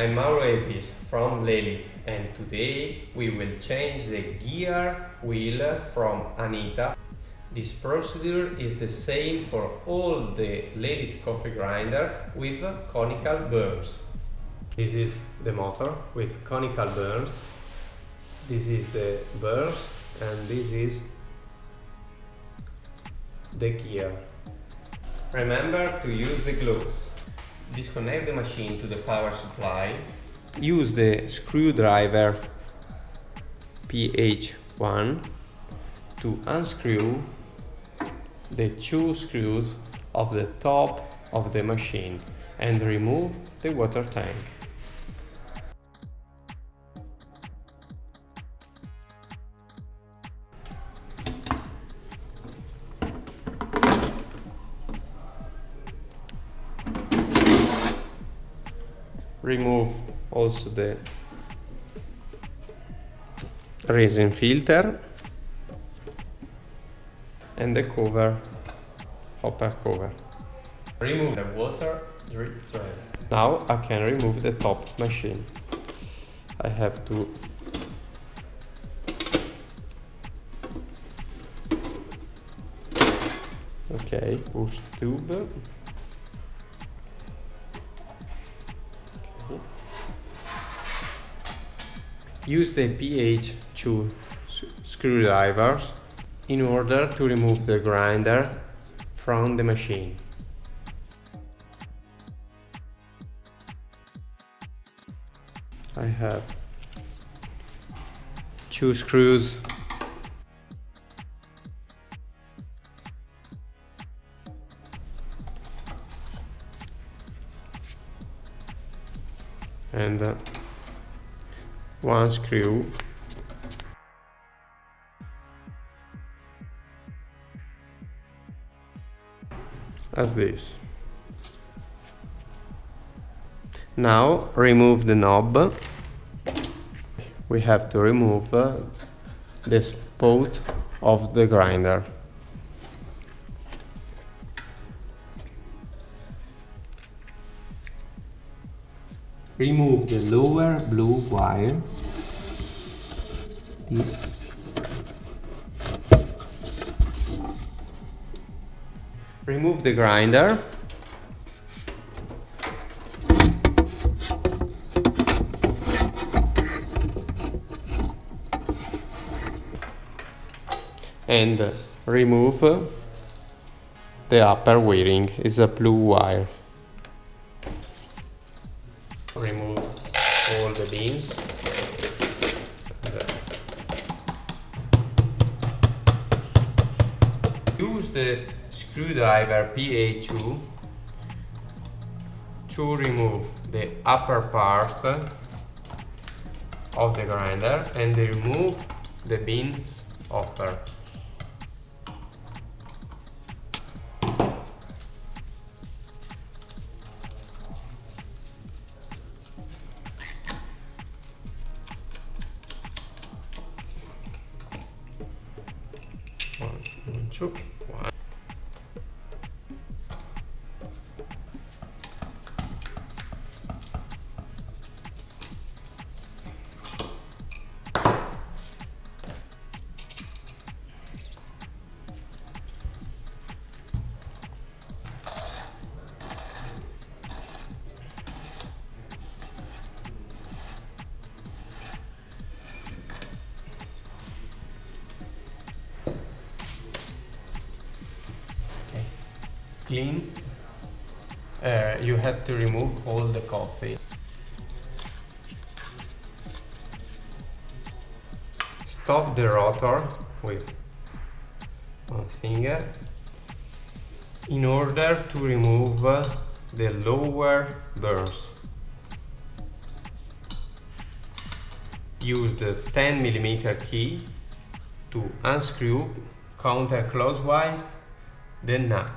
I'm Mauro Epis from Lelit, and today we will change the gear wheel from Anita. This procedure is the same for all the Lelit coffee grinder with conical burns. This is the motor with conical burns. This is the burns and this is the gear. Remember to use the gloves. Disconnect the machine to the power supply. Use the screwdriver PH1 to unscrew the two screws of the top of the machine and remove the water tank. Remove also the resin filter and the cover, hopper cover. Remove the water drip tray. Now I can remove the top machine. I have to push tube. Use the PH2 screwdrivers in order to remove the grinder from the machine. I have two screws. And one screw as this. Now remove the knob. We have to remove the spout of the grinder. Remove the lower blue wire. This. Remove the grinder. And remove the upper wiring. It's a blue wire. Remove all the beams. Use the screwdriver PA2 to remove the upper part of the grinder and remove the beams upper. One, two, one. Clean. You have to remove all the coffee. Stop the rotor with one finger in order to remove the lower burrs. Use the 10mm key to unscrew counterclockwise the nut.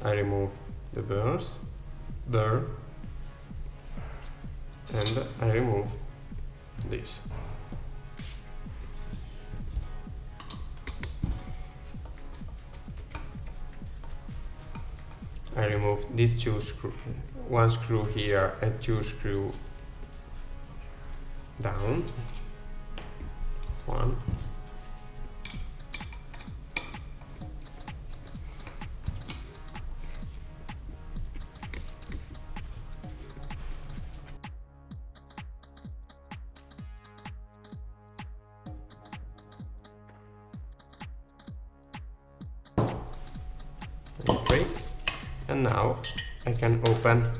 I remove the burn, and I remove this. I remove these two screws, one screw here and two screws down. One. Free. And now I can open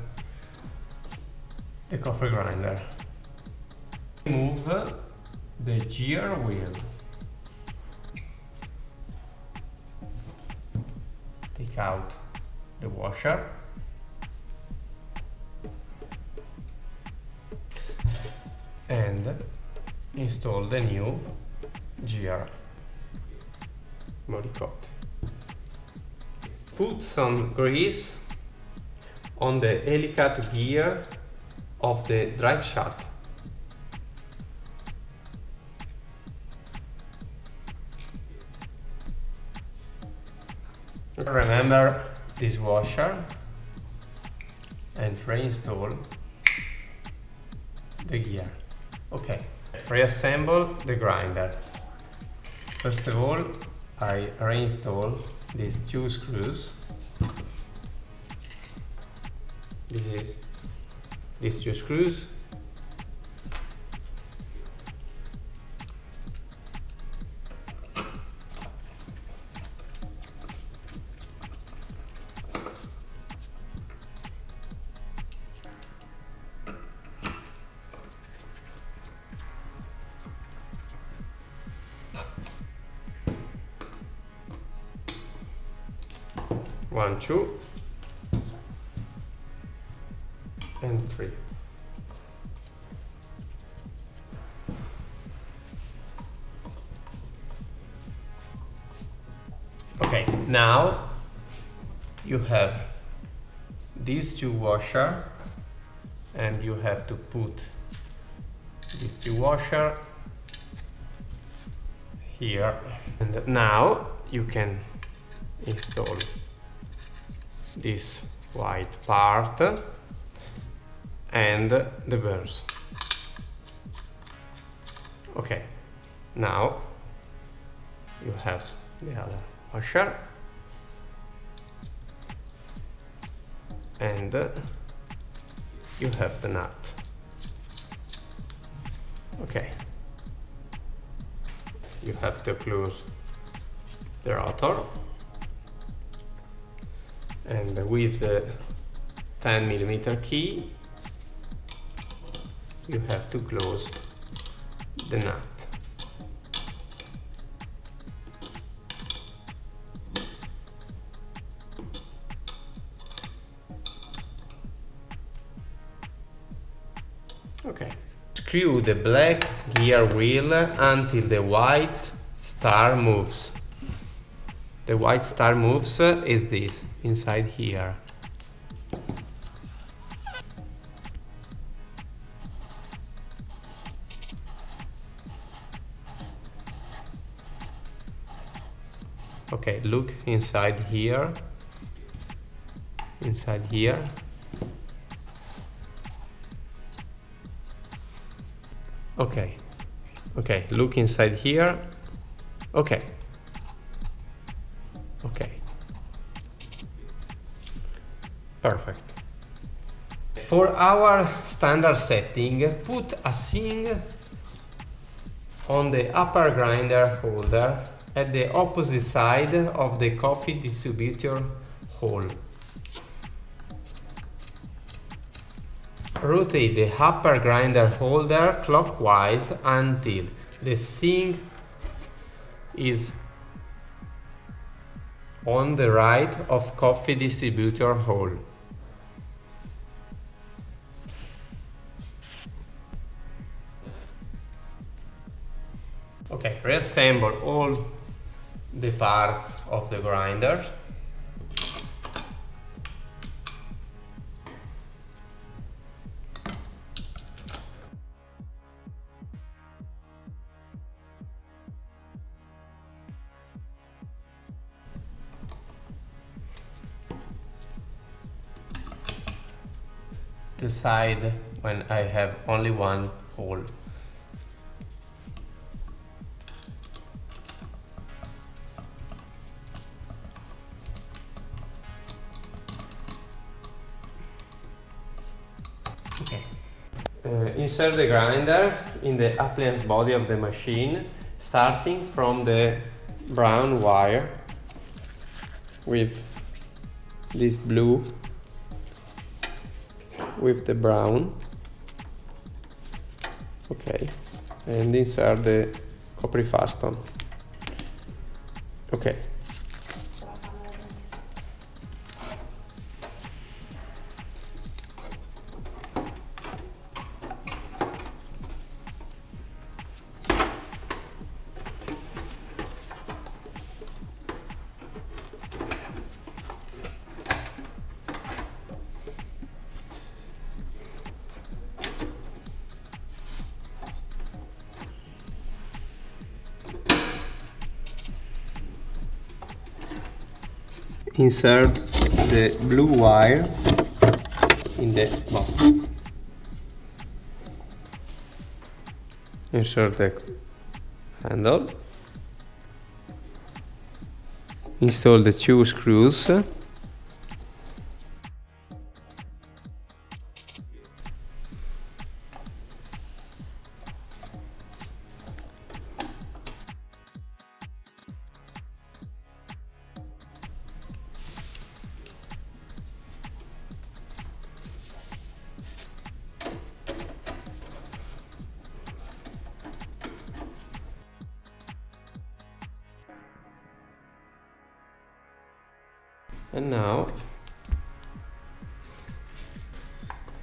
the coffee grinder. Remove the gear wheel. Take out the washer. And install the new gear body coat. Put some grease on the Helicat gear of the drive shaft. Remember this washer and reinstall the gear. Okay, reassemble the grinder. First of all, I reinstall these two screws. These two screws. One, two, and three. Okay, now you have these two washers, and you have to put these two washers here. And now you can install this white part and the burrs. Okay, now you have the other washer and you have the nut. Okay, you have to close the rotor, and with the 10mm key you have to close the nut. Okay. Screw the black gear wheel until the white star moves. The white star moves is this, inside here. Okay, look inside here. Inside here. Okay. Okay, look inside here. Okay. Okay. Perfect. For our standard setting, put a sink on the upper grinder holder at the opposite side of the coffee distributor hole. Rotate the upper grinder holder clockwise until the sink is on the right of coffee distributor hole. Okay, reassemble all the parts of the grinders. the side when I have only one hole. Okay. Insert the grinder in the appliance body of the machine, starting from the brown wire with this blue with the brown. Okay, and insert the coprifaston. Okay. Insert the blue wire in the box. Insert the handle. Install the 2 screws.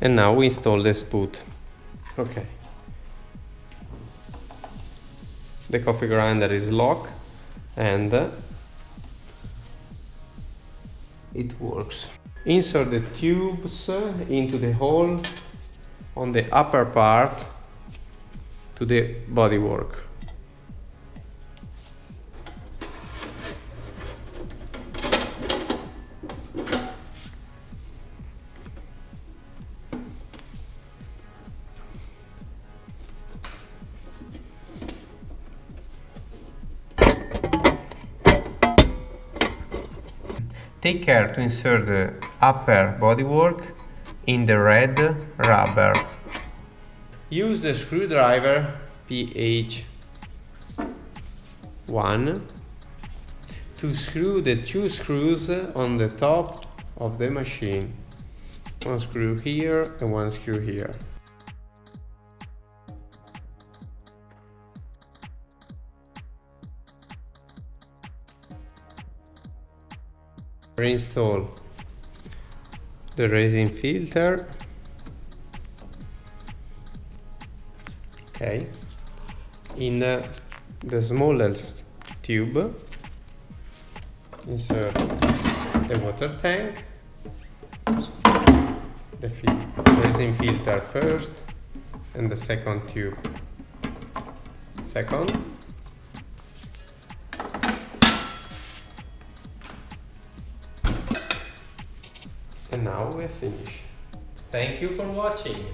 And now we install the spout. Okay. The coffee grinder is locked and it works. Insert the tubes into the hole on the upper part to the bodywork. Take care to insert the upper bodywork in the red rubber. Use the screwdriver PH1 to screw the 2 screws on the top of the machine. 1 screw here and 1 screw here. Reinstall the resin filter. Okay. In the smallest tube, insert the water tank, the resin filter first, and the second tube second. And now we're finished. Thank you for watching.